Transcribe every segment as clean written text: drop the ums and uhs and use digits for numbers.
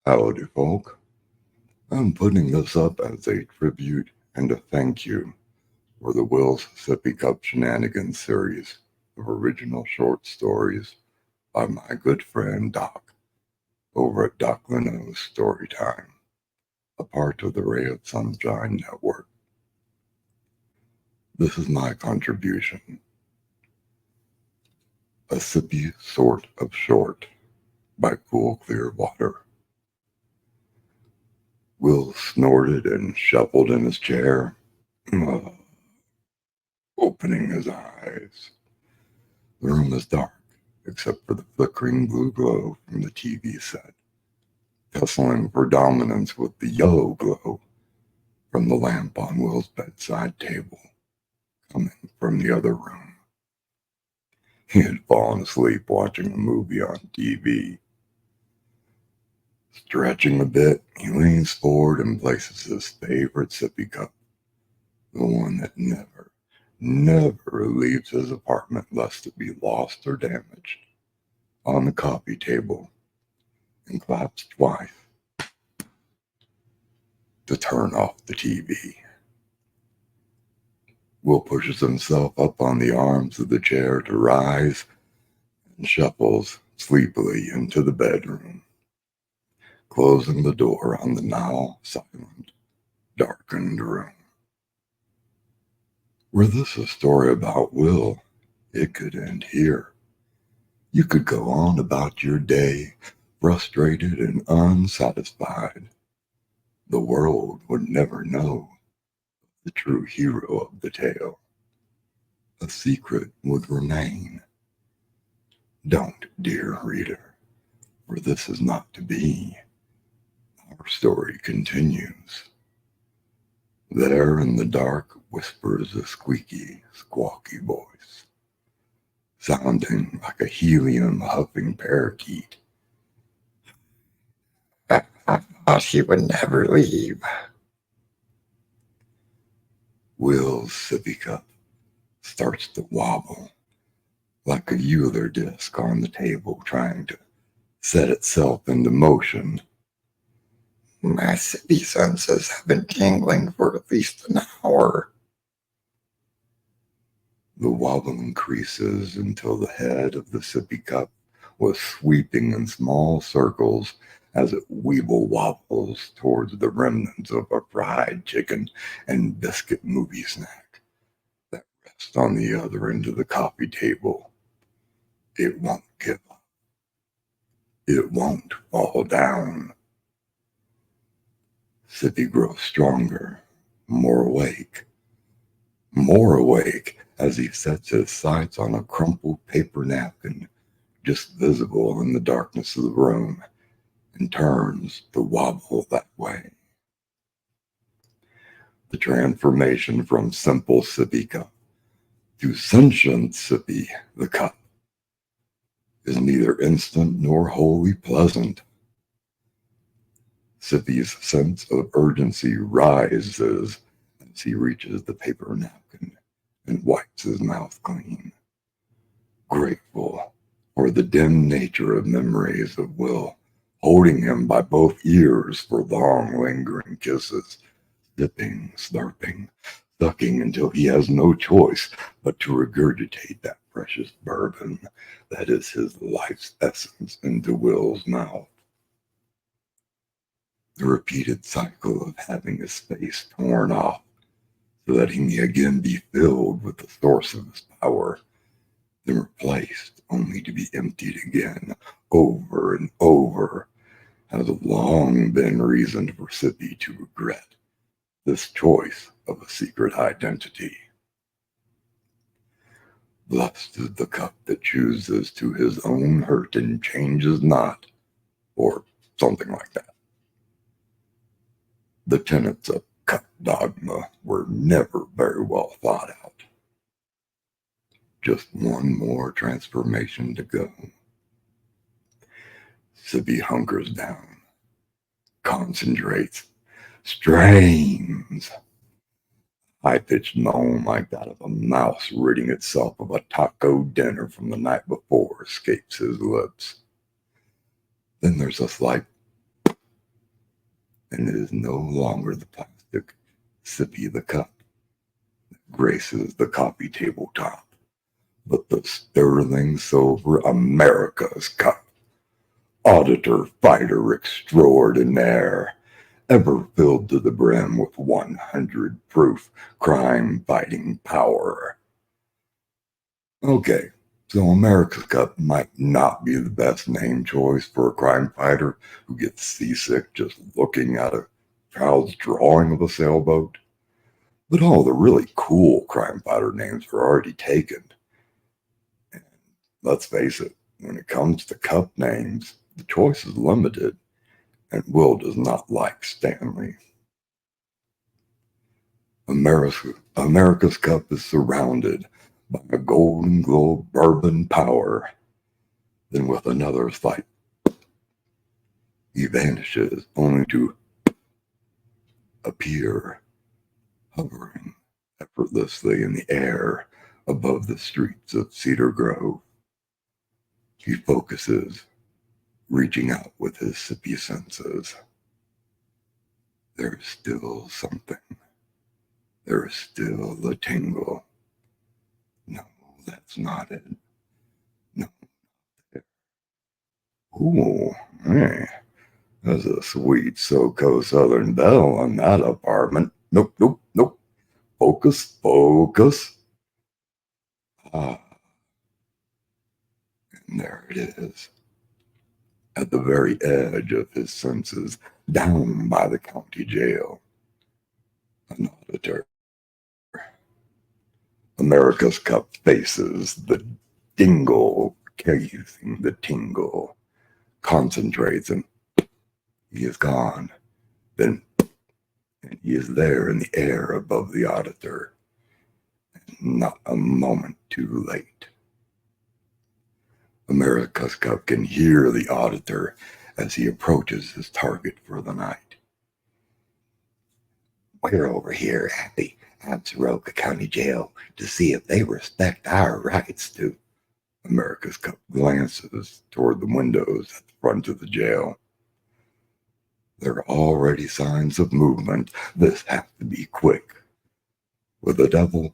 Howdy, folk. I'm putting this up as a tribute and a thank you for the Will's Sippy Cup Shenanigans series of original short stories by my good friend Doc over at Doc Laneau's Storytime, a part of the Ray of Sunshine Network. This is my contribution. A Sippy Sort of Short by Cool Clear Water. Will snorted and shuffled in his chair, opening his eyes. The room is dark, except for the flickering blue glow from the TV set, tussling for dominance with the yellow glow from the lamp on Will's bedside table, coming from the other room. He had fallen asleep watching a movie on TV. Stretching a bit, he leans forward and places his favorite sippy cup, the one that never leaves his apartment lest it be lost or damaged, on the coffee table, and claps twice to turn off the TV. Will pushes himself up on the arms of the chair to rise and shuffles sleepily into the bedroom, closing the door on the now silent, darkened room. Were this a story about Will, it could end here. You could go on about your day, frustrated and unsatisfied. The world would never know the true hero of the tale. A secret would remain. Don't, dear reader, for this is not to be. Our story continues. There in the dark whispers a squeaky, squawky voice, sounding like a helium huffing parakeet. I thought he would never leave. Will's sippy cup starts to wobble like a Euler disc on the table trying to set itself into motion. My sippy senses have been tingling for at least an hour. The wobble increases until the head of the sippy cup was sweeping in small circles as it weeble wobbles towards the remnants of a fried chicken and biscuit movie snack that rests on the other end of the coffee table. It won't give up. It won't fall down. Sippy grows stronger, more awake as he sets his sights on a crumpled paper napkin just visible in the darkness of the room and turns to wobble that way. The transformation from simple sippy cup to sentient sippy the cup is neither instant nor wholly pleasant. Sippy's sense of urgency rises as he reaches the paper napkin and wipes his mouth clean, grateful for the dim nature of memories of Will holding him by both ears for long, lingering kisses, sipping, slurping, sucking until he has no choice but to regurgitate that precious bourbon that is his life's essence into Will's mouth. The repeated cycle of having his face torn off so that he may again be filled with the source of his power, then replaced only to be emptied again over and over, has long been reason for Sippy to regret this choice of a secret identity. Blessed is the cup that chooses to his own hurt and changes not, or something like that. The tenets of cup dogma were never very well thought out. Just one more transformation to go. Sippy hunkers down, concentrates, strains. High-pitched moan like that of a mouse ridding itself of a taco dinner from the night before escapes his lips. Then there's a slight and it is no longer the plastic Sippy the cup that graces the coffee table top, but the sterling silver America's cup. Auditor, fighter extraordinaire, ever filled to the brim with 100 proof crime fighting power. Okay, so America's Cup might not be the best name choice for a crime fighter who gets seasick just looking at a child's drawing of a sailboat, but all the really cool crime fighter names are already taken. And let's face it, when it comes to cup names, the choice is limited, and Will does not like Stanley. America's Cup is surrounded by a Golden Globe bourbon power. Then with another slight, he vanishes, only to appear hovering effortlessly in the air above the streets of Cedar Grove. He focuses, reaching out with his sippy senses. There is still something. There is still a tingle. No, that's not it. No. Ooh, hey, there's a sweet SoCo Southern Belle on that apartment. Nope, nope, nope. Focus, focus. Ah, and there it is. At the very edge of his senses, down by the county jail. An auditor. America's Cup faces the dingle, casing the tingle, concentrates, and he is gone. Then and he is there in the air above the auditor, not a moment too late. America's Cup can hear the auditor as he approaches his target for the night. We're over here at the Absaroka County Jail to see if they respect our rights to. America's Cup glances toward the windows at the front of the jail. There are already signs of movement. This has to be quick. With the devil,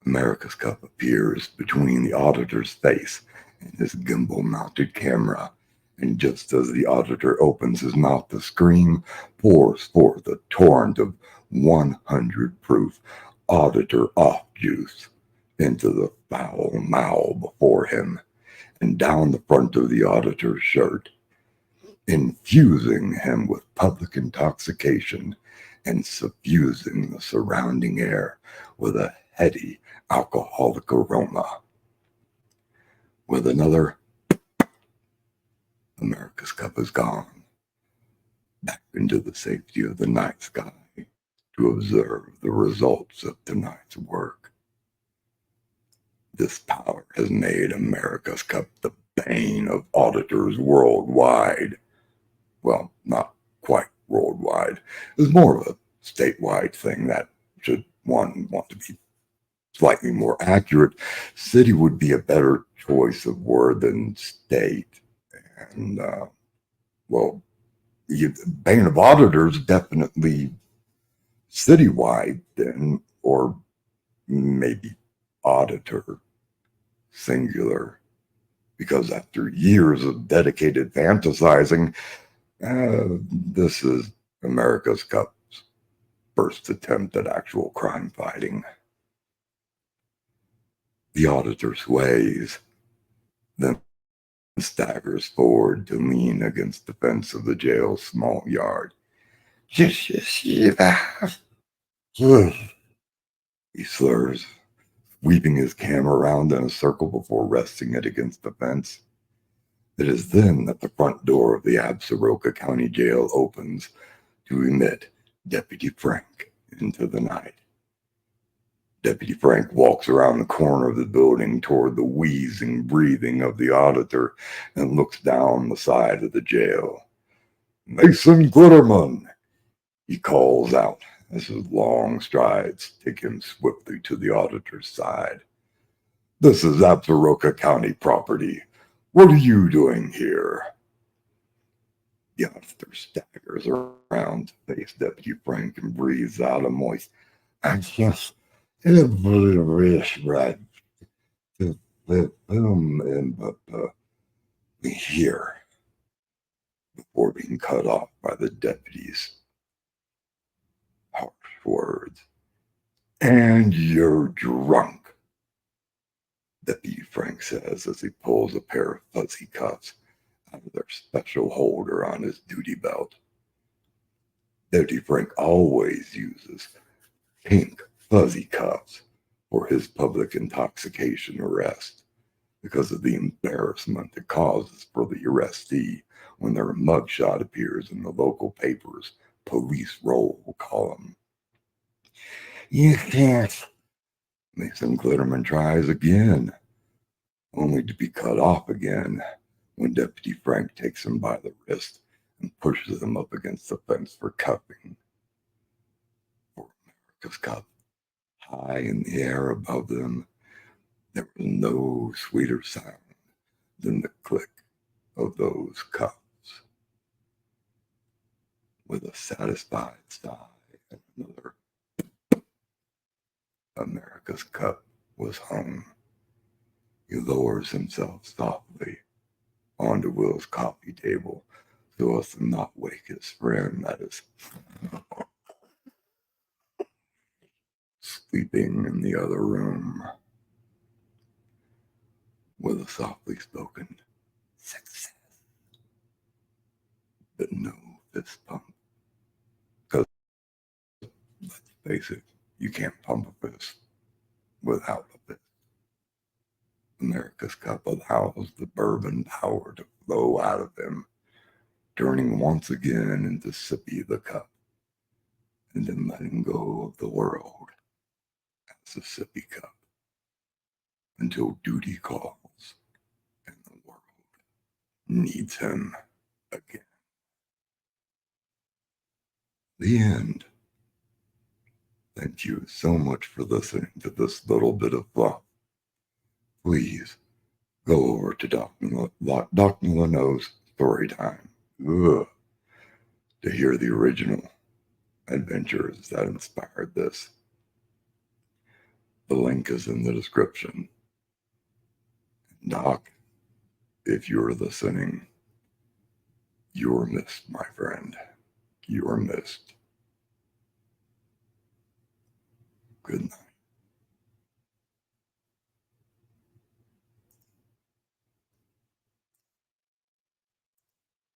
America's Cup appears between the auditor's face and his gimbal-mounted camera, and just as the auditor opens his mouth to scream, pours forth a torrent of 100 proof auditor off juice into the foul maw before him and down the front of the auditor's shirt, infusing him with public intoxication and suffusing the surrounding air with a heady alcoholic aroma. With another, America's Cup is gone, back into the safety of the night sky to observe the results of tonight's work. This power has made America's Cup the bane of auditors worldwide. Well, not quite worldwide. It's more of a statewide thing that should one want to be slightly more accurate. City would be a better choice of word than state. And, well, the bane of auditors definitely citywide then, or maybe auditor singular, because after years of dedicated fantasizing, this is America's Cup's first attempt at actual crime fighting. The auditor sways, then staggers forward to lean against the fence of the jail's small yard. He slurs, sweeping his camera around in a circle before resting it against the fence. It is then that the front door of the Absaroka County Jail opens to emit Deputy Frank into the night. Deputy Frank walks around the corner of the building toward the wheezing breathing of the auditor and looks down the side of the jail. Mason Glitterman, he calls out as his long strides take him swiftly to the auditor's side. This is Absaroka County property. What are you doing here? The officer staggers around to face Deputy Frank and breathes out a moist, I just really wish right to film and but we hear before being cut off by the deputy's harsh words. And you're drunk, Deputy Frank says as he pulls a pair of fuzzy cuffs out of their special holder on his duty belt. Deputy Frank always uses pink fuzzy cuffs for his public intoxication arrest because of the embarrassment it causes for the arrestee when their mugshot appears in the local paper's police roll column. You can't. Mason Glitterman tries again, only to be cut off again when Deputy Frank takes him by the wrist and pushes him up against the fence for cuffing. For America's Cup, high in the air above them, there was no sweeter sound than the click of those cuffs. With a satisfied sigh and another, America's Cup was hung. He lowers himself softly onto Will's coffee table so as to not wake his friend that is sleeping in the other room. With a softly spoken success, but no fist pump. Because let's face it, you can't pump a fist without a fist. America's Cup allows the bourbon power to flow out of him, turning once again into Sippy the Cup, and then letting go of the world as a Sippy Cup until duty calls and the world needs him again. The end. Thank you so much for listening to this little bit of fluff. Please go over to Dr. Laneau's story time to hear the original adventures that inspired this. The link is in the description. Doc, if you're listening, you're missed, my friend. You're missed. Good night.